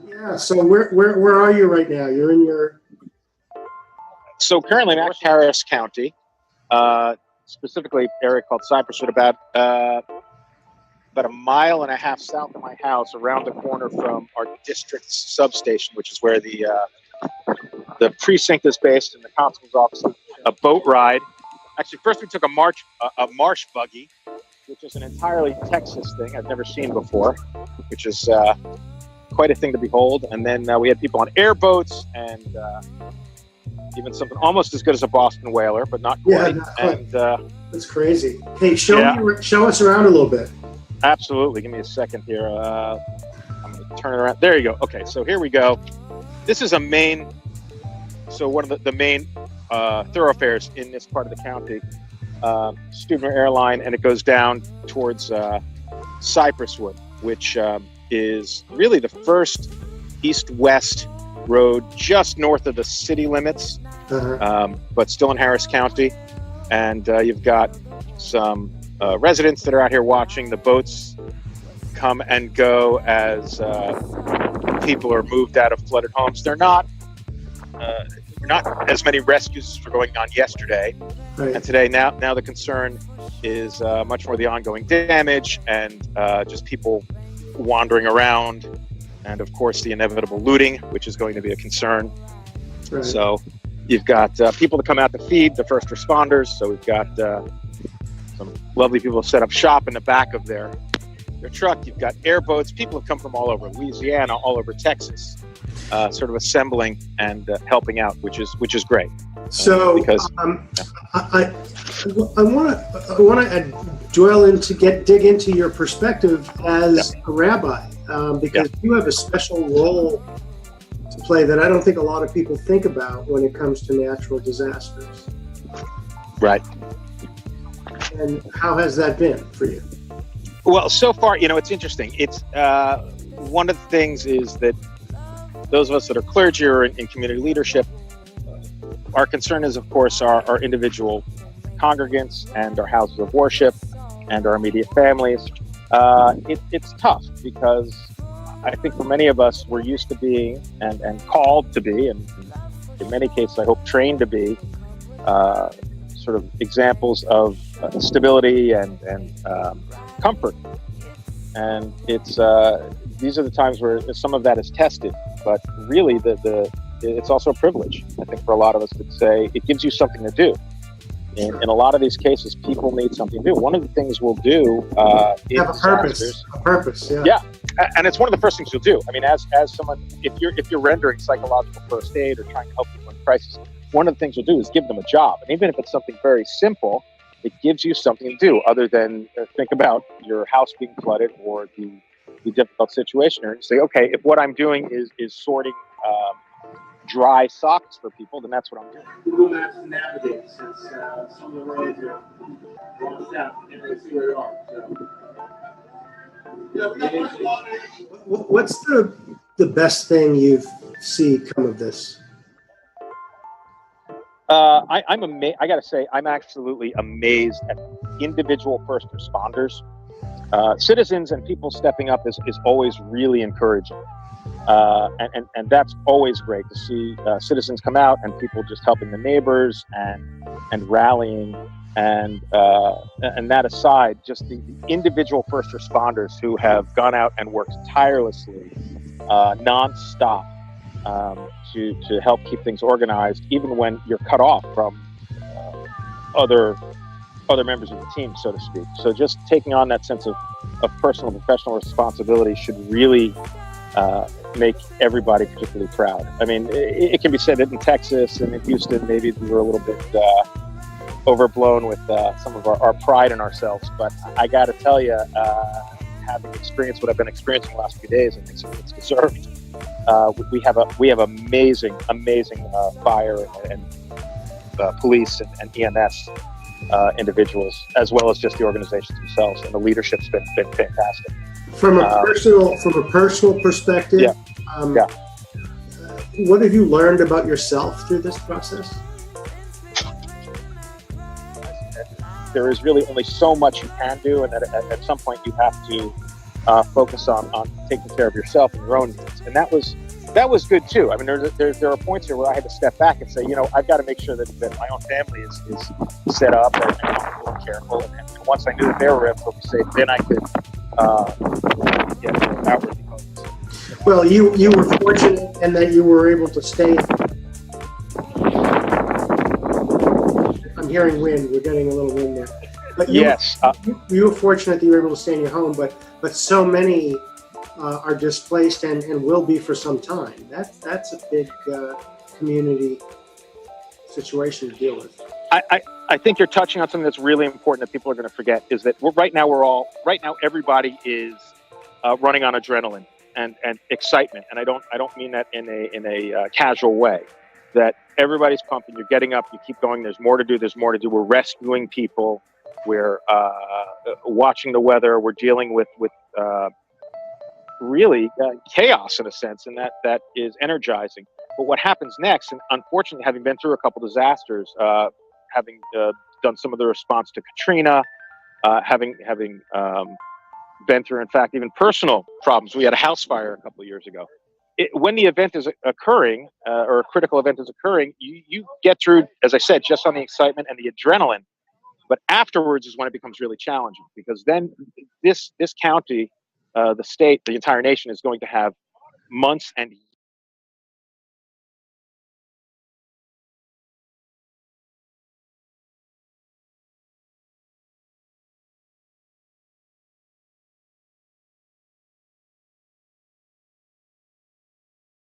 Yeah. So where are you right now? You're in your. So currently I'm in Harris County, specifically an area called Cypress, about a mile and a half south of my house, around the corner from our district substation, which is where the precinct is based and the constable's office. A boat ride. Actually, first we took a marsh buggy, which is an entirely Texas thing I've never seen before, which is quite a thing to behold. And then we had people on airboats and even something almost as good as a Boston whaler, but not quite. Yeah, not quite. And that's crazy. Hey, show us around a little bit. Absolutely. Give me a second here. I'm going to turn it around. There you go. Okay, so here we go. This is one of the main thoroughfares in this part of the county, Student Airline, and it goes down towards Cypresswood, which is really the first east-west road just north of the city limits, but still in Harris County. And you've got some residents that are out here watching the boats come and go as people are moved out of flooded homes. They're not as many rescues as were going on yesterday. Right. And today, now the concern is much more the ongoing damage and just people wandering around, and of course the inevitable looting, which is going to be a concern. Right. So you've got people to come out to feed the first responders. So we've got some lovely people set up shop in the back of their truck. You've got airboats. People have come from all over Louisiana, all over Texas, sort of assembling and helping out, which is great. So because I want to dwell into dig into your perspective as a rabbi, because you have a special role to play that I don't think a lot of people think about when it comes to natural disasters. Right. And how has that been for you? Well, so far, it's interesting. It's one of the things is that those of us that are clergy or in community leadership, our concern is, of course, our individual congregants and our houses of worship and our immediate families. It's tough because I think for many of us, we're used to being and called to be, and in many cases, I hope trained to be, sort of examples of stability and comfort. And it's these are the times where some of that is tested, but really it's also a privilege. I think for a lot of us that say it gives you something to do. In a lot of these cases, people need something to do. One of the things we'll do have a purpose. A purpose, yeah. Yeah, and it's one of the first things you'll do. I mean, as someone, if you're rendering psychological first aid or trying to help people in crisis, one of the things you'll do is give them a job. And even if it's something very simple, it gives you something to do other than think about your house being flooded or the difficult situation. Or say, okay, if what I'm doing is sorting dry socks for people, then that's what I'm doing. Google Maps and navigate, since some of the roads are washed out. You can't really see where you are. So. What's the best thing you see come of this? I'm amazed. I got to say, I'm absolutely amazed at individual first responders. Citizens and people stepping up is always really encouraging. And that's always great to see citizens come out and people just helping the neighbors and rallying. And that aside, just the individual first responders who have gone out and worked tirelessly, nonstop, to help keep things organized, even when you're cut off from other members of the team, so to speak. So just taking on that sense of personal and professional responsibility should really make everybody particularly proud. I mean, it can be said that in Texas and in Houston, maybe we were a little bit overblown with some of our pride in ourselves. But I got to tell you, having experienced what I've been experiencing the last few days, I think it's deserved. We have amazing fire and police and EMS individuals, as well as just the organizations themselves, and the leadership's been fantastic. From a personal perspective, what have you learned about yourself through this process? there is really only so much you can do, and that at some point you have to focus on taking care of yourself and your own needs. And that was good too. I mean, there are points here where I had to step back and say, I've got to make sure that my own family is set up and comfortable and careful. And once I knew that they were relatively safe, then I could get outwardly focused. Well, you were fortunate in that you were able to stay. I'm hearing wind. We're getting a little wind there. But you were fortunate that you were able to stay in your home, but so many are displaced and will be for some time. That's a big community situation to deal with. I think you're touching on something that's really important that people are going to forget, is that right now everybody is running on adrenaline and excitement, and I don't mean that in a casual way. That everybody's pumping. You're getting up. You keep going. There's more to do. We're rescuing people. We're watching the weather. We're dealing with really chaos in a sense, and that is energizing. But what happens next, and unfortunately, having been through a couple disasters, having done some of the response to Katrina, having been through, in fact, even personal problems. We had a house fire a couple of years ago. When the event is occurring, or a critical event is occurring, you get through, as I said, just on the excitement and the adrenaline. But afterwards is when it becomes really challenging, because then this county, the state, the entire nation is going to have months and